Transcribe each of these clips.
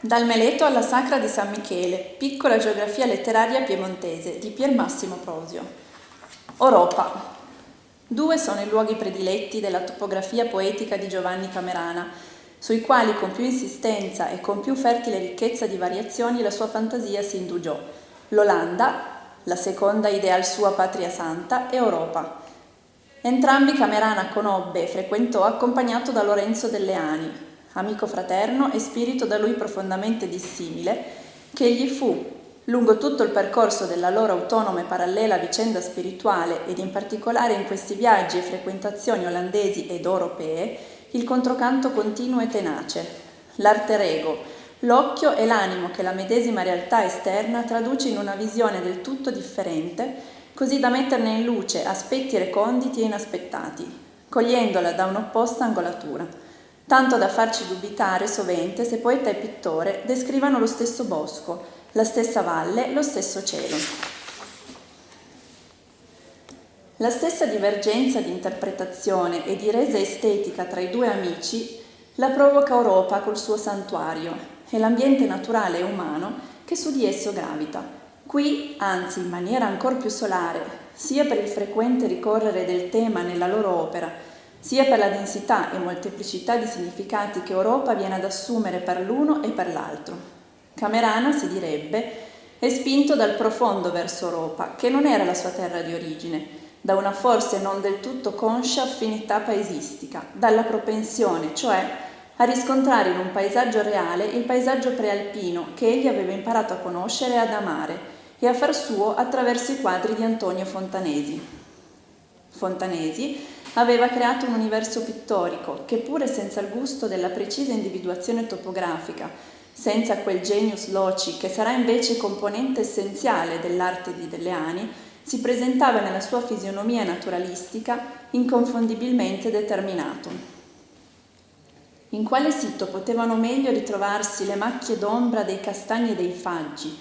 Dal Meleto alla Sacra di San Michele, piccola geografia letteraria piemontese di Pier Massimo Prosio. Oropa. Due sono i luoghi prediletti della topografia poetica di Giovanni Camerana, sui quali con più insistenza e con più fertile ricchezza di variazioni la sua fantasia si indugiò. L'Olanda, la seconda ideal sua patria santa, e Europa. Entrambi Camerana conobbe e frequentò accompagnato da Lorenzo delle Ani, amico fraterno e spirito da lui profondamente dissimile, che gli fu, lungo tutto il percorso della loro autonoma e parallela vicenda spirituale ed in particolare in questi viaggi e frequentazioni olandesi ed europee, il controcanto continuo e tenace, l'arte rego, l'occhio e l'animo che la medesima realtà esterna traduce in una visione del tutto differente, così da metterne in luce aspetti reconditi e inaspettati, cogliendola da un'opposta angolatura, tanto da farci dubitare sovente se poeta e pittore descrivano lo stesso bosco, la stessa valle, lo stesso cielo. La stessa divergenza di interpretazione e di resa estetica tra i due amici la provoca Oropa col suo santuario e l'ambiente naturale e umano che su di esso gravita. Qui, anzi in maniera ancor più solare, sia per il frequente ricorrere del tema nella loro opera, sia per la densità e molteplicità di significati che Oropa viene ad assumere per l'uno e per l'altro. Camerana, si direbbe, è spinto dal profondo verso Oropa, che non era la sua terra di origine, da una forse non del tutto conscia affinità paesistica, dalla propensione, cioè, a riscontrare in un paesaggio reale il paesaggio prealpino che egli aveva imparato a conoscere e ad amare e a far suo attraverso i quadri di Antonio Fontanesi. Fontanesi aveva creato un universo pittorico che, pure senza il gusto della precisa individuazione topografica, senza quel genius loci che sarà invece componente essenziale dell'arte di Delle Ani, si presentava nella sua fisionomia naturalistica inconfondibilmente determinato. In quale sito potevano meglio ritrovarsi le macchie d'ombra dei castagni e dei faggi,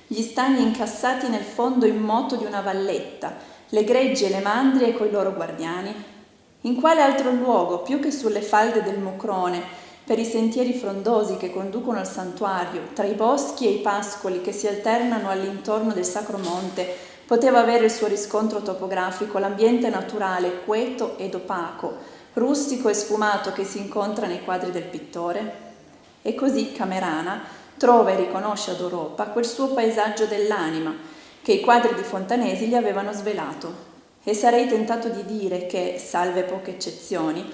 gli stagni incassati nel fondo immoto di una valletta, le greggi e le mandrie coi loro guardiani? In quale altro luogo, più che sulle falde del Mocrone, per i sentieri frondosi che conducono al santuario, tra i boschi e i pascoli che si alternano all'intorno del Sacro Monte, poteva avere il suo riscontro topografico l'ambiente naturale, queto ed opaco, rustico e sfumato che si incontra nei quadri del pittore? E così Camerana trova e riconosce ad Oropa quel suo paesaggio dell'anima che i quadri di Fontanesi gli avevano svelato. E sarei tentato di dire che, salve poche eccezioni,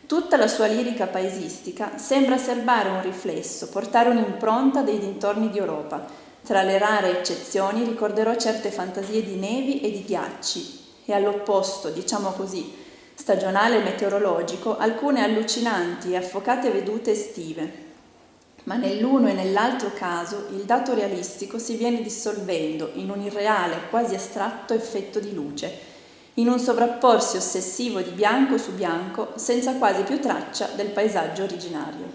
tutta la sua lirica paesistica sembra serbare un riflesso, portare un'impronta dei dintorni di Oropa. Tra le rare eccezioni ricorderò certe fantasie di nevi e di ghiacci e all'opposto, diciamo così, stagionale e meteorologico, alcune allucinanti e affocate vedute estive. Ma nell'uno e nell'altro caso il dato realistico si viene dissolvendo in un irreale, quasi astratto effetto di luce, in un sovrapporsi ossessivo di bianco su bianco senza quasi più traccia del paesaggio originario.